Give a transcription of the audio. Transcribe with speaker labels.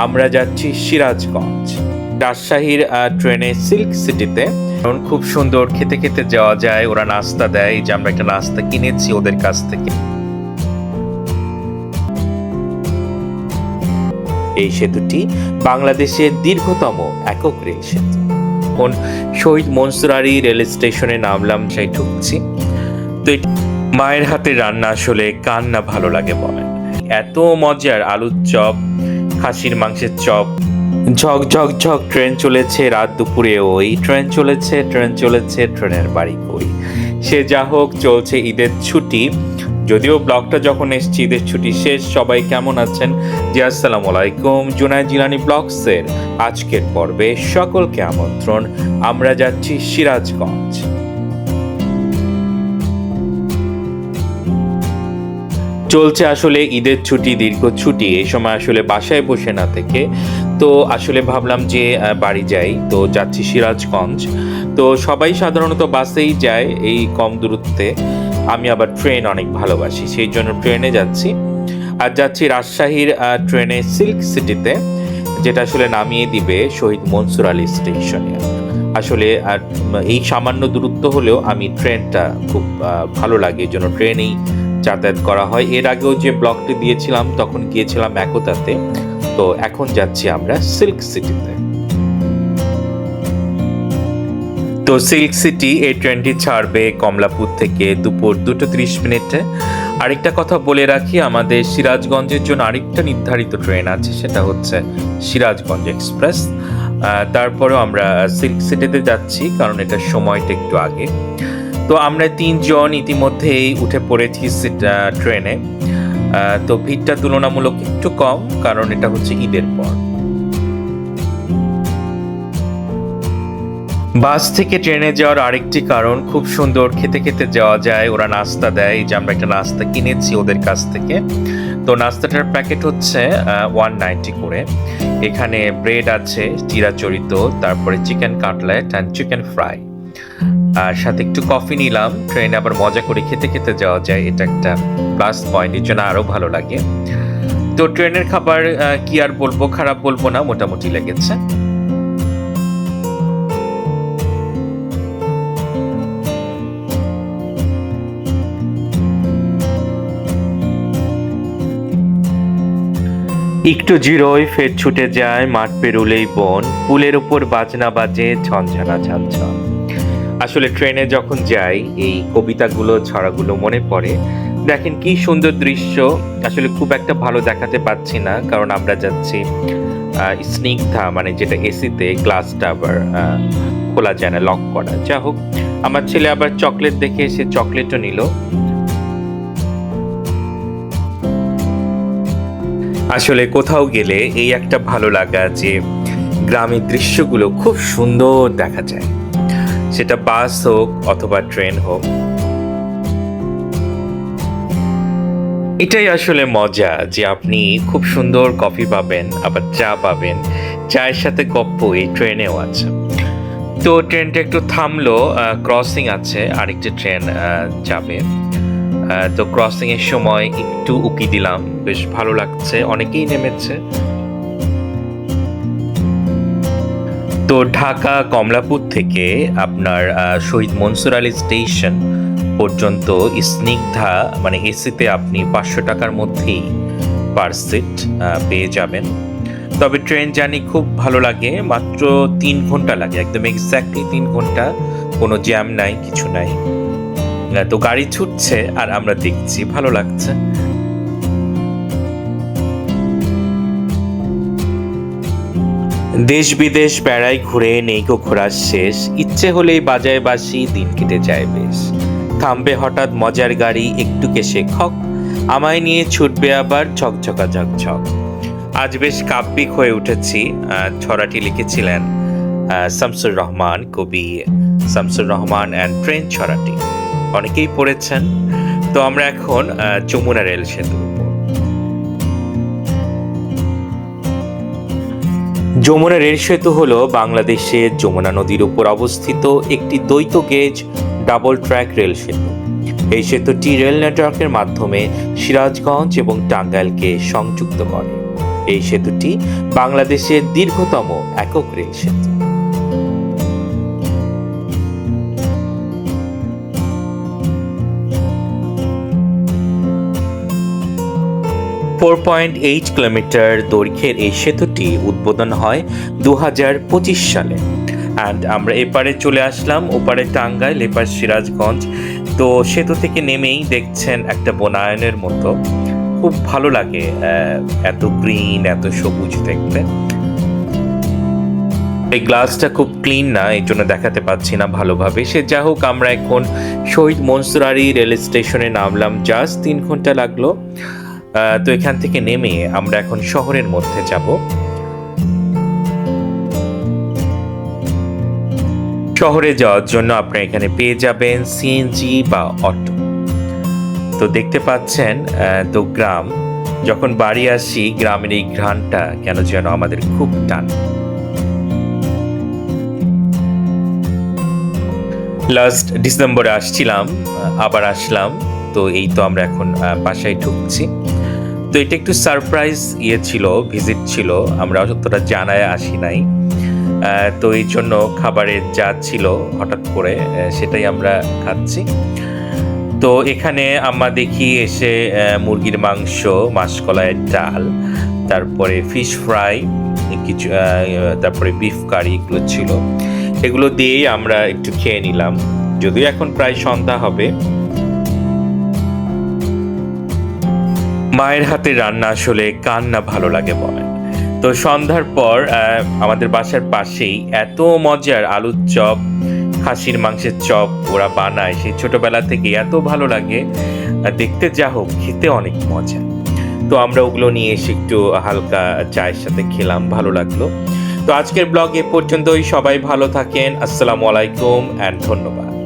Speaker 1: আমরা যাচ্ছি সিরাজগঞ্জ। রাজশাহীর ট্রেনে সিল্ক সিটিতে খুব সুন্দর খেতে খেতে যাওয়া যায়। ওরা নাস্তা দেয়, যে আমরা একটা নাস্তা কিনেছি ওদের কাছ থেকে। এই সেতুটি বাংলাদেশের দীর্ঘতম একক রেল সেতু। এখন শহীদ মনসুর আলী রেল স্টেশনে নামলাম, সেই ঢুকছি। তো মায়ের হাতে রান্না আসলে কার না ভালো লাগে বলেন। এত মজার আলুর চপ, খাসির মাংসের চপ, ঝক ঝক ঝক ট্রেন চলেছে রাত দুপুরে, ওই ট্রেন চলেছে ট্রেনের বাড়ি কই। সে যা হোক, চলছে ঈদের ছুটি। যদিও ব্লগটা যখন এসছি ঈদের ছুটি শেষ। সবাই কেমন আছেন? জি আসসালামু আলাইকুম। জুনায়েদ জিলানী ব্লগসের আজকের পর্বে সকলকে আমন্ত্রণ। আমরা যাচ্ছি সিরাজগঞ্জ। চলছে আসলে ঈদের ছুটি, দীর্ঘ ছুটি। এই সময় আসলে বাসায় বসে না থেকে তো আসলে ভাবলাম যে বাড়ি যাই। তো যাচ্ছি সিরাজগঞ্জ। তো সবাই সাধারণত বাসেই যায় এই কম দূরত্বে। আমি আবার ট্রেন অনেক ভালোবাসি, সেই জন্য ট্রেনে যাচ্ছি। আর যাচ্ছি রাজশাহীর ট্রেনে সিল্ক সিটিতে, যেটা আসলে নামিয়ে দিবে শহীদ মনসুর আলী স্টেশনে। আসলে এই সামান্য দূরত্ব হলেও আমি ট্রেনটা খুব ভালো লাগে, এই জন্য ট্রেনেই যাতায়াত করা হয়। এর আগেও যে ব্লগটি দিয়েছিলাম তখন গিয়েছিলাম একতাতে। তো এখন যাচ্ছি আমরা সিল্ক সিটিতে। তো সিল্ক সিটি এই ট্রেনটি ছাড়বে কমলাপুর থেকে দুপুর 2:30। আরেকটা কথা বলে রাখি, আমাদের সিরাজগঞ্জের জন্য আরেকটা নির্ধারিত ট্রেন আছে, সেটা হচ্ছে সিরাজগঞ্জ এক্সপ্রেস। তারপরেও আমরা সিল্ক সিটিতে যাচ্ছি কারণ এটার সময়টা একটু আগে। তো আমরা 3 জন ইতিমধ্যেই উঠে পড়েছি ট্রেনে। তো ভিড়টা তুলনামূলক একটু কম, কারণ এটা হচ্ছে ঈদের পর। বাস থেকে ট্রেনে যাওয়ার আরেকটি কারণ, খুব সুন্দর খেতে খেতে যাওয়া যায়। ওরা নাস্তা দেয়, যে আমরা একটা নাস্তা কিনেছি ওদের কাছ থেকে। তো নাস্তাটার প্যাকেট হচ্ছে 190 করে। এখানে ব্রেড আছে চিরাচরিত, তারপরে chicken cutlet and chicken fry, আর সাথে একটু কফি নিলাম। ট্রেনে আবার মজা করে খেতে খেতে যাওয়া যায়, এটা একটা প্লাস পয়েন্ট, এর জন্য আরো ভালো লাগে। তো ট্রেনের খাবার কি আর বলবো, খারাপ বলবো না, মোটামুটি লেগেছে। একটু জিরোয় ফের ছুটে যায়, মাঠ পেরুলেই বন, পুলের উপর বাজনা বাজে ঝনঝনা ঝনঝন। আসলে ট্রেনে যখন যাই এই কবিতাগুলো, ছড়াগুলো মনে পড়ে। দেখেন কি সুন্দর দৃশ্য। আসলে খুব একটা ভালো দেখাতে পাচ্ছি না, কারণ আমরা যাচ্ছি স্নিগ্ধা, মানে যেটা এসিতে, গ্লাসটা আবার খোলা যায় না, লক করা। যা হোক, আমার ছেলে আবার চকলেট দেখে এসে চকলেটও নিল। আসলে কোথাও গেলে এই একটা ভালো লাগা যে গ্রামের দৃশ্যগুলো খুব সুন্দর দেখা যায়, সেটা বাস হোক অথবা ট্রেন হোক। এটাই আসলে মজা, যে আপনি খুব সুন্দর কফি পাবেন, আবার চা পাবেন, চায়ের সাথে গপ্প এই ট্রেনেও আছে। তো ট্রেনটা একটু থামলো, ক্রসিং আছে, আরেকটি ট্রেন যাবে। তো ক্রসিং এর সময় একটু উকি দিলাম, বেশ ভালো লাগছে, অনেকেই নেমেছে। তো ঢাকা কমলাপুর থেকে আপনার শহীদ মনসুর আলী স্টেশন পর্যন্ত স্নিগ্ধা, মানে এসিতে আপনি 500 টাকার মধ্যেই পার সিট পেয়ে যাবেন। তবে ট্রেন জার্নি খুব ভালো লাগে, মাত্র 3 ঘন্টা লাগে, একদম এক্স্যাক্টলি 3 ঘন্টা, কোনো জ্যাম নাই, কিছু নাই। তো গাড়ি ছুটছে আর আমরা দেখছি, ভালো লাগছে। দেশ বিদেশ বেড়াই ঘুরে, নেই গো ঘোরার শেষ, ইচ্ছে হলেই বাজায় বাসি, দিন কেটে যায় বেশ। থামবে হঠাৎ মজার গাড়ি, একটু কেশে খক, আমায় নিয়ে ছুটবে আবার ঝকঝকা ঝকঝক। আজ বেশ কাব্যিক হয়ে উঠেছি। ছড়াটি লিখেছিলেন শামসুর রহমান, কবি শামসুর রহমান, অ্যান্ড ট্রেন ছড়াটি অনেকেই পড়েছেন। তো আমরা এখন যমুনা রেল সেতুর উপর। যমুনা রেল সেতু হলো বাংলাদেশের যমুনা নদীর উপর অবস্থিত একটি দ্বৈত গেজ ডাবল ট্র্যাক রেল সেতু। এই সেতুটি রেল নেটওয়ার্কের মাধ্যমে সিরাজগঞ্জ এবং টাঙ্গাইলকে সংযুক্ত করে। এই সেতুটি বাংলাদেশের দীর্ঘতম একক রেল সেতু। 4.8 কিলোমিটার দৈর্ঘ্যের এই সেতুটি উদ্বোধন হয় 2025 সালে। অ্যান্ড আমরা এপারে চলে আসলাম, ওপারে টাঙ্গাইল, এপার সিরাজগঞ্জ। তো সেতু থেকে নেমেই দেখছেন একটা বনায়নের মতো, খুব ভালো লাগে এত গ্রিন, এত সবুজ দেখতে। এই গ্লাসটা খুব ক্লিন না, এই জন্য দেখাতে পাচ্ছি না ভালোভাবে। সে যা হোক, আমরা এখন শহীদ মনসুর আলী রেল স্টেশনে নামলাম, জাস্ট 3 ঘন্টা লাগলো। তো এখান থেকে নেমে আমরা এখন শহরের মধ্যে যাব। শহরে যাওয়ার জন্য আপনারা এখানে পেয়ে যাবেন সিএনজি বা অটো। তো দেখতে পাচ্ছেন, তো গ্রাম, যখন বাড়ি আসি গ্রামের এই ঘ্রাণটা কেন যেন আমাদের খুব টান। লাস্ট ডিসেম্বরে আসছিলাম, আবার আসলাম। তো এই তো আমরা এখন বাসায় ঢুকছি। তো এটা একটু সারপ্রাইজ ছিল, ভিজিট ছিল, আমরা অতটা জানায় আসি নাই। তো এই জন্য খাবারের যা ছিল হঠাৎ করে সেটাই আমরা খাচ্ছি। তো এখানে আমরা দেখি এসে মুরগির মাংস, মাসকলাইয়ের ডাল, তারপরে ফিশ ফ্রাই কিছু, তারপরে বিফ কারি, এগুলো ছিল। এগুলো দিয়েই আমরা একটু খেয়ে নিলাম, যদিও এখন প্রায় সন্ধ্যা হবে। মায়ের হাতের রান্না আসলে কার না ভালো লাগে বলেন। তো সন্ধ্যার পর আমাদের বাসার পাশেই এত মজার আলুর চপ, খাসির মাংসের চপ ওরা বানায়, সেই ছোটবেলা থেকে এত ভালো লাগে দেখতে, যা হোক খেতে অনেক মজা। তো আমরা ওগুলো নিয়ে এসে একটু হালকা চায়ের সাথে খেলাম, ভালো লাগলো। তো আজকের ব্লগ এ পর্যন্তই। সবাই ভালো থাকেন, আসসালামু আলাইকুম অ্যান্ড ধন্যবাদ।